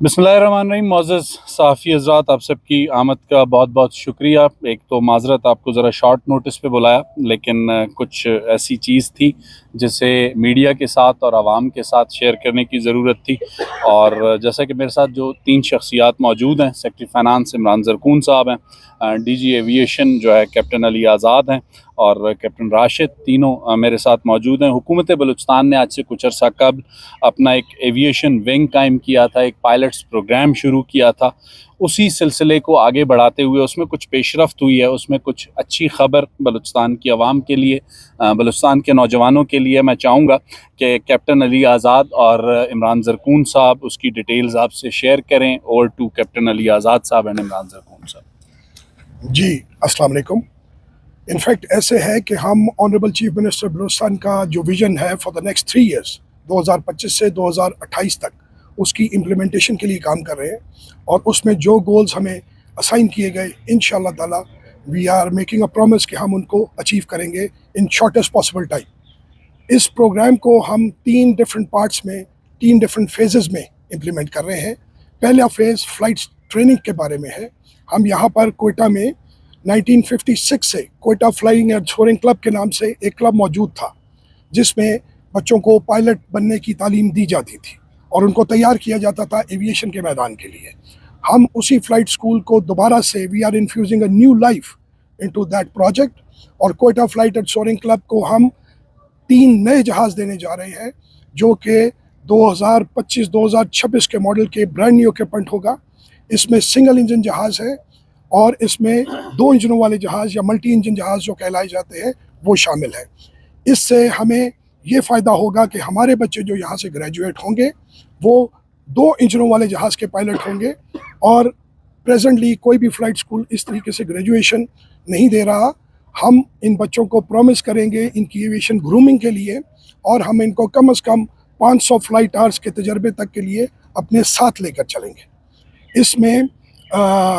बिस्मिल्लाहिर्रहमानिर्रहीम। मोअज़्ज़ज़ सहाफ़ी हज़रात, आप सब की आमद का बहुत बहुत शुक्रिया। एक तो माज़रत, आपको ज़रा शॉर्ट नोटिस पे बुलाया, लेकिन कुछ ऐसी चीज़ थी जिसे मीडिया के साथ और आवाम के साथ शेयर करने की ज़रूरत थी। और जैसा कि मेरे साथ जो 3 शख्सियात मौजूद हैं, सेक्रेटरी फ़ाइनेंस इमरान ज़रकून साहब हैं, डीजी एविएशन जो है कैप्टन अली आज़ाद हैं, और कैप्टन राशिद, तीनों मेरे साथ मौजूद हैं। हुकूमत बलूचिस्तान ने आज से कुछ अर्सा कबल अपना एक एविएशन विंग कायम किया था, एक पायलट्स प्रोग्राम शुरू किया था। उसी सिलसिले को आगे बढ़ाते हुए उसमें कुछ पेशरफ्त हुई है, उसमें कुछ अच्छी खबर बलूचिस्तान की आवाम के लिए, बलूचिस्तान के नौजवानों के लिए। मैं चाहूँगा कि कैप्टन अली आज़ाद और इमरान ज़रकून साहब उसकी डिटेल्स आपसे शेयर करें। ओवर टू कैप्टन अली आज़ाद साहब एंड इमरान ज़रकून साहब। जी, अस्सलाम वालेकुम। इनफैक्ट ऐसे है कि हम ऑनरेबल चीफ मिनिस्टर बलूचिस्तान का जो विज़न है फॉर द नेक्स्ट 3 ईयर्स 2025 से 2028 तक, उसकी इम्प्लीमेंटेशन के लिए काम कर रहे हैं। और उसमें जो गोल्स हमें असाइन किए गए, इंशाअल्लाह ताला we are making a promise कि हम उनको अचीव करेंगे इन शॉर्टेस्ट पॉसिबल टाइम। इस प्रोग्राम को हम 3 डिफरेंट पार्ट्स में, 3 डिफरेंट फेजेस में इम्प्लीमेंट कर रहे हैं। पहला फेज़ फ़्लाइट ट्रेनिंग के बारे में है। हम यहाँ पर कोयटा में 1956 से Quetta flying and soaring club के नाम से एक क्लब मौजूद था, जिसमें बच्चों को पायलट बनने की तालीम दी जाती थी और उनको तैयार किया जाता था एविएशन के मैदान के लिए। हम उसी फ़्लाइट स्कूल को दोबारा से we are infusing a new life into that project. और Quetta flight and soaring club को हम 3 नए जहाज़ देने जा रहे हैं, जो कि 2025-2026 के मॉडल के ब्रांड न्यू इक्विपमेंट होगा। इसमें सिंगल इंजन जहाज़ है और इसमें 2 इंजनों वाले जहाज़ या मल्टी इंजन जहाज़ जो कहलाए जाते हैं वो शामिल है। इससे हमें ये फ़ायदा होगा कि हमारे बच्चे जो यहाँ से ग्रेजुएट होंगे वो 2 इंजनों वाले जहाज़ के पायलट होंगे। और प्रेजेंटली कोई भी फ़्लाइट स्कूल इस तरीके से ग्रेजुएशन नहीं दे रहा। हम इन बच्चों को प्रॉमिस करेंगे इनकी एविएशन ग्रूमिंग के लिए, और हम इनको कम से कम 500 फ़्लाइट आवर्स के तजर्बे तक के लिए अपने साथ लेकर चलेंगे। इसमें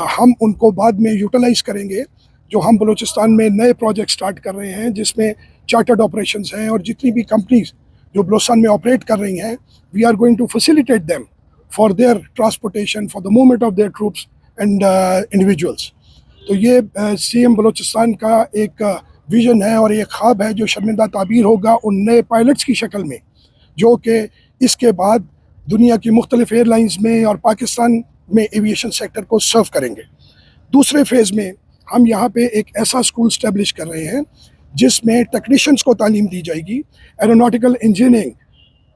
हम उनको बाद में यूटिलाइज़ करेंगे। जो हम बलूचिस्तान में नए प्रोजेक्ट स्टार्ट कर रहे हैं, जिसमें चार्टर्ड ऑपरेशंस हैं, और जितनी भी कंपनीज जो बलूचिस्तान में ऑपरेट कर रही हैं, we are going to facilitate them for their transportation, for the movement of their troops and individuals. तो ये सीएम बलूचिस्तान का एक विज़न है और एक ख्वाब है जो शर्मिंदा ताबीर होगा उन नए पायलट्स की शक्ल में, जो कि इसके बाद दुनिया की मुख्तलिफ एयरलाइंस में और पाकिस्तान में एविएशन सेक्टर को सर्व करेंगे। दूसरे फेज़ में हम यहाँ पे एक ऐसा स्कूल स्टैब्लिश कर रहे हैं जिसमें टेक्नीशियंस को तालीम दी जाएगी। एरोनॉटिकल इंजीनियरिंग,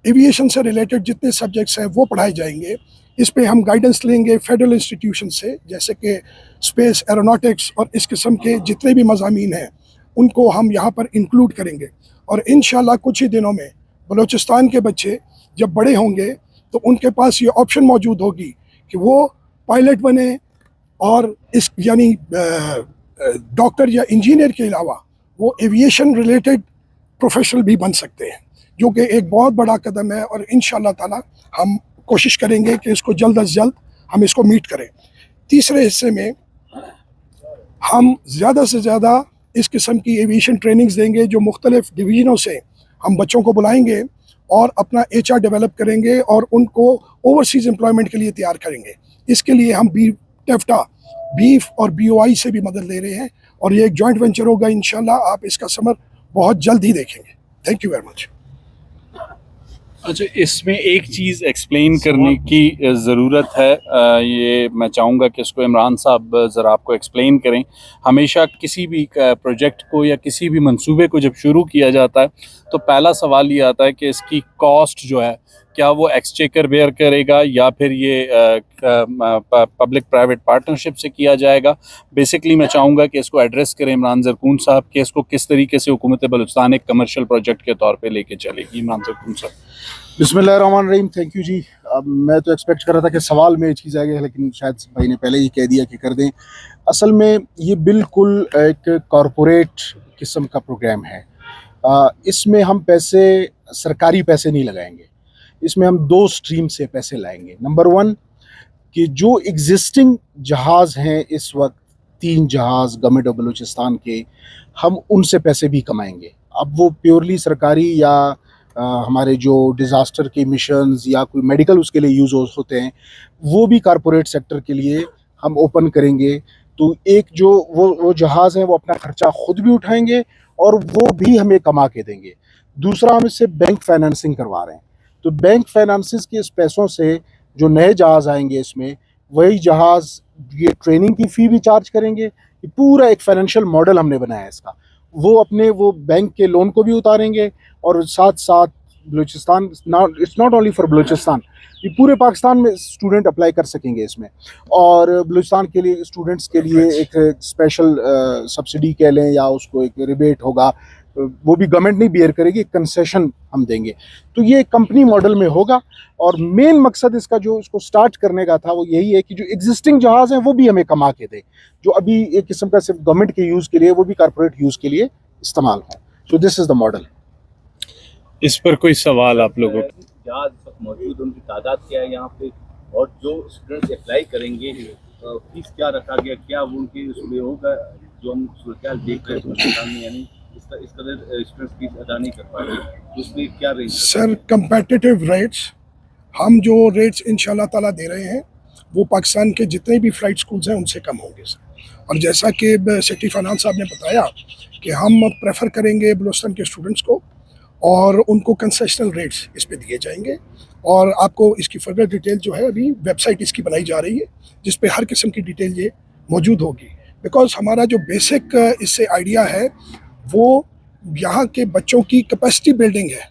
एविएशन से रिलेटेड जितने सब्जेक्ट्स हैं वो पढ़ाए जाएंगे। इस पे हम गाइडेंस लेंगे फेडरल इंस्टीट्यूशन से, जैसे कि स्पेस, एरोनॉटिक्स और इस किस्म के जितने भी मज़ामीन हैं उनको हम यहाँ पर इंक्लूड करेंगे। और इंशाल्लाह कुछ ही दिनों में बलूचिस्तान के बच्चे जब बड़े होंगे तो उनके पास ये ऑप्शन मौजूद होगी कि वो पायलट बने और इस यानी डॉक्टर या इंजीनियर के अलावा वो एविएशन रिलेटेड प्रोफेशनल भी बन सकते हैं, जो कि एक बहुत बड़ा कदम है। और इंशाअल्लाह ताला हम कोशिश करेंगे कि इसको जल्द अज जल्द हम इसको मीट करें। तीसरे हिस्से में हम ज़्यादा से ज़्यादा इस किस्म की एविएशन ट्रेनिंग्स देंगे, जो मुख्तलिफ डिवीज़नों से हम बच्चों को बुलाएंगे और अपना HR डेवलप करेंगे और उनको ओवरसीज़ एम्प्लॉयमेंट के लिए तैयार करेंगे। इसके लिए हम टेफ्टा, बीफ और BOI से भी मदद ले रहे हैं, और ये एक जॉइंट वेंचर होगा। इंशाल्लाह आप इसका समर बहुत जल्द ही देखेंगे। Thank you very much. अच्छा, इसमें एक चीज़ एक्सप्लेन करने की ज़रूरत है। ये मैं चाहूँगा कि इसको इमरान साहब ज़रा आपको एक्सप्लेन करें। हमेशा किसी भी प्रोजेक्ट को या किसी भी मंसूबे को जब शुरू किया जाता है तो पहला सवाल ये आता है कि इसकी कॉस्ट जो है, क्या वो एक्सचेकर बेयर करेगा या फिर ये पब्लिक प्राइवेट पार्टनरशिप से किया जाएगा। बेसिकली मैं चाहूँगा कि इसको एड्रेस करें इमरान ज़रकून साहब कि इसको किस तरीके से हुकूमत बलूचिस्तान एक कमर्शियल प्रोजेक्ट के तौर पे लेके चलेगी। इमरान ज़रकून साहब। बिस्मिल्लाहिर्रहमानिर्रहीम। थैंक यू जी। अब मैं तो एक्सपेक्ट कर रहा था कि सवाल में ये चीज़ आएगी, लेकिन शायद भाई ने पहले ही कह दिया कि कर दें। असल में ये बिल्कुल एक कॉरपोरेट किस्म का प्रोग्राम है। इसमें हम पैसे, सरकारी पैसे नहीं लगाएंगे। इसमें हम 2 स्ट्रीम से पैसे लाएंगे। नंबर 1 कि जो एग्जिस्टिंग जहाज़ हैं इस वक्त 3 जहाज़ गवर्नमेंट ऑफ बलूचिस्तान के, हम उनसे पैसे भी कमाएंगे। अब वो प्योरली सरकारी या ہمارے جو ڈیزاسٹر کے مشنز یا کوئی میڈیکل اس کے لیے یوز ہوتے ہیں وہ بھی کارپوریٹ سیکٹر کے لیے ہم اوپن کریں گے. تو ایک جو وہ جہاز ہیں وہ اپنا خرچہ خود بھی اٹھائیں گے اور وہ بھی ہمیں کما کے دیں گے. دوسرا ہم اس سے بینک فائنانسنگ کروا رہے ہیں. تو بینک فائنانسز کے اس پیسوں سے جو نئے جہاز آئیں گے اس میں وہی جہاز یہ ٹریننگ کی فی بھی چارج کریں گے. یہ پورا ایک فائنینشیل ماڈل ہم نے بنایا ہے اس کا. وہ اپنے وہ بینک کے لون کو بھی اتاریں گے اور ساتھ ساتھ Balochistan it's not only for Balochistan, یہ پورے پاکستان میں اسٹوڈنٹ اپلائی کر سکیں گے اس میں. اور بلوچستان کے لیے اسٹوڈنٹس کے لیے ایک اسپیشل سبسڈی کہہ لیں یا اس کو ایک ریبیٹ ہوگا, وہ بھی گورنمنٹ نہیں بیئر کرے گی, ایک کنسیشن ہم دیں گے. تو یہ کمپنی ماڈل میں ہوگا اور مین مقصد اس کا جو اس کو سٹارٹ کرنے کا تھا وہ یہی ہے کہ جو ایگزسٹنگ جہاز ہیں وہ بھی ہمیں کما کے دیں, جو ابھی ایک قسم کا صرف گورنمنٹ کے یوز کے لیے وہ بھی کارپوریٹ یوز کے لیے استعمال ہوں. سو دس از دا ماڈل. اس پر کوئی سوال آپ لوگوں کو؟ جہاز اس وقت موجود ان کی تعداد کیا ہے یہاں پہ, اور جو اسٹوڈنٹس اپلائی کریں گے فیس کیا رکھا گیا, کیا وہ ان کے اس میں ہوگا جو ہم صورتحال دیکھ رہے ہیں پاکستان میں, یعنی اس قدر اسٹوڈنٹس فیس ادا نہیں کر پائیں گے, اس میں کیا رینج؟ سر کمپیٹیٹیو ریٹس ہم جو ریٹس انشاءاللہ تعالیٰ دے رہے ہیں وہ پاکستان کے جتنے بھی فلائٹ سکولز ہیں ان سے کم ہوں گے سر. اور جیسا کہ سیکٹری فائنانس صاحب نے بتایا کہ ہم پریفر کریں گے بلوچستان کے اسٹوڈنٹس کو اور ان کو کنسیشنل ریٹس اس پہ دیے جائیں گے. اور آپ کو اس کی فردر ڈیٹیل جو ہے ابھی ویب سائٹ اس کی بنائی جا رہی ہے جس پہ ہر قسم کی ڈیٹیل یہ موجود ہوگی. بیکاز ہمارا جو بیسک اس سے آئیڈیا ہے وہ یہاں کے بچوں کی کیپیسٹی بلڈنگ ہے.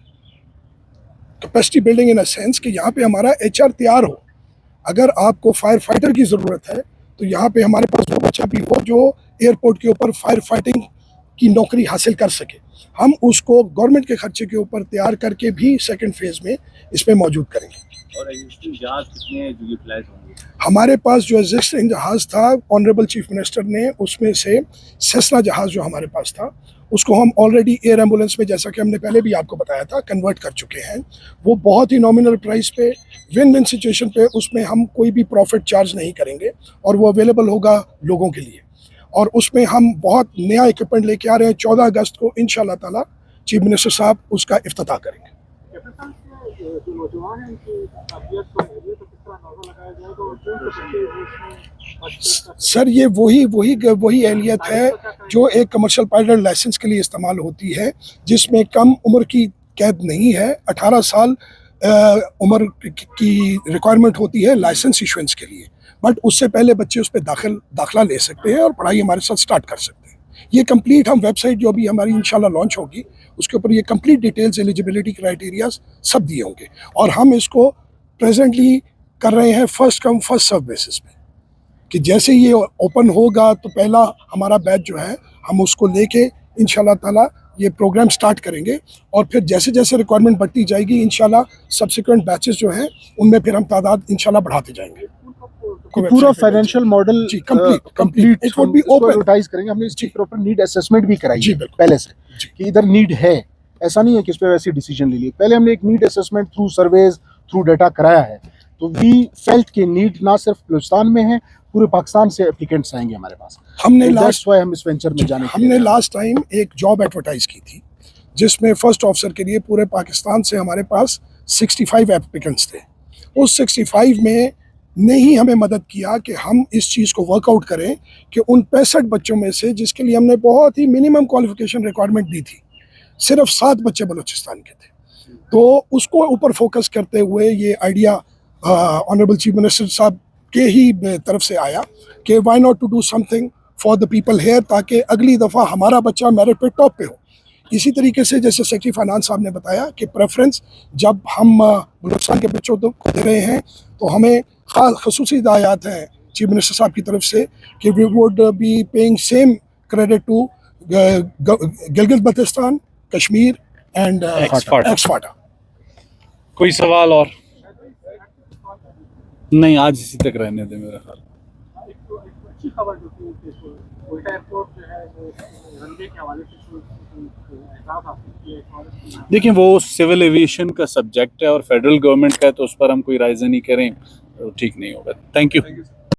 Capacity building in a sense کہ یہاں پہ ہمارا ایچ آر تیار ہو. اگر آپ کو فائر فائٹر کی ضرورت ہے تو یہاں پہ ہمارے پاس وہ بچہ بھی ہو جو ایئرپورٹ کے اوپر فائر فائٹنگ کی نوکری حاصل کر سکے. ہم اس کو گورنمنٹ کے خرچے کے اوپر تیار کر کے بھی سیکنڈ فیز میں اس میں موجود کریں گے. اور ایگزسٹنگ جہاز کتنے ہیں جو یوٹیلائز ہوں گے؟ ہمارے پاس جو ایگزسٹنگ جہاز تھا آنریبل چیف منسٹر نے اس میں سے سیسنا جہاز جو ہمارے پاس تھا اس کو ہم آلریڈی ایئر ایمبولینس میں جیسا کہ ہم نے پہلے بھی آپ کو بتایا تھا کنورٹ کر چکے ہیں. وہ بہت ہی نامنل پرائس پہ ون ون سچویشن پہ اس میں ہم کوئی بھی پروفٹ چارج نہیں کریں گے اور وہ اویلیبل ہوگا لوگوں کے لیے. اور اس میں ہم بہت نیا اکوپمنٹ لے کے آ رہے ہیں. 14 اگست کو انشاءاللہ تعالیٰ چیف منسٹر صاحب اس کا افتتاح کریں گے. سر یہ وہی اہلیت ہے جو ایک کمرشل پائلٹ لائسنس کے لیے استعمال ہوتی ہے, جس میں کم عمر کی قید نہیں ہے. 18 سال عمر کی ریکوائرمنٹ ہوتی ہے لائسنس ایشوئنس کے لیے, بٹ اس سے پہلے بچے اس پہ داخلہ لے سکتے ہیں اور پڑھائی ہمارے ساتھ سٹارٹ کر سکتے ہیں. یہ کمپلیٹ ہم ویب سائٹ جو ابھی ہماری انشاءاللہ لانچ ہوگی اس کے اوپر یہ کمپلیٹ ڈیٹیلز ایلیجیبلٹی کرائیٹیریاز سب دیے ہوں گے. اور ہم اس کو پریزنٹلی کر رہے ہیں first come first serve basis پہ کہ جیسے یہ اوپن ہوگا تو پہلا ہمارا بیچ جو ہے ہم اس کو لے کے انشاءاللہ تعالیٰ یہ پروگرام سٹارٹ کریں گے. اور پھر جیسے جیسے ریکوائرمنٹ بڑھتی جائے گی انشاءاللہ سبسیکوینٹ بیچز جو ہیں ان میں پھر ہم تعداد انشاءاللہ بڑھاتے جائیں گے. پورا فائنینشیل ماڈل کمپلیٹ ایڈورٹائز کریں گے. ہم نے اس کی پراپر نیڈ اسیسمنٹ بھی کرائی ہے پہلے سے کہ ادھر نیڈ ہے. ایسا نہیں ہے کہ اس پہ ویسی ڈیسیجن لے لیے. پہلے ہم نے ایک need assessment through services through data کرایا ہے. تو وی فیلٹ کے نیڈ نہ صرف بلوچستان میں ہے, پورے پاکستان سے اپلیکینٹس آئیں گے ہمارے پاس. ہم نے لاسٹ ٹائم ایک جاب ایڈورٹائز کی تھی جس میں فرسٹ آفیسر کے لیے پورے پاکستان سے ہمارے پاس 65 اپلیکینٹس تھے. اس 65 میں نے ہی ہمیں مدد کیا کہ ہم اس چیز کو ورک آؤٹ کریں کہ ان 65 بچوں میں سے جس کے لیے ہم نے بہت ہی منیمم کوالیفیکیشن ریکوائرمنٹ دی تھی صرف 7 بچے بلوچستان کے تھے. تو اس کو اوپر فوکس کرتے ہوئے یہ آئیڈیا آنریبل چیف منسٹر صاحب کے ہی طرف سے آیا کہ why not to do something for the people here, تاکہ اگلی دفعہ ہمارا بچہ میرٹ پہ ٹاپ پہ ہو. اسی طریقے سے جیسے سیکٹری فائنانس صاحب نے بتایا کہ پریفرنس جب ہم بلوچستان کے بچوں کو دے رہے ہیں تو ہمیں خصوصی ہدایات ہیں چیف منسٹر صاحب کی طرف سے کہ we would be paying same credit to Gilgit Baltistan, Kashmir and ex FATA. کوئی سوال اور نہیں؟ آج اسی تک رہنے دیں میرا خیال. دیکھیں وہ سول ایویشن کا سبجیکٹ ہے اور فیڈرل گورنمنٹ کا ہے تو اس پر ہم کوئی رائزہ نہیں کریں ٹھیک نہیں ہوگا. Thank you.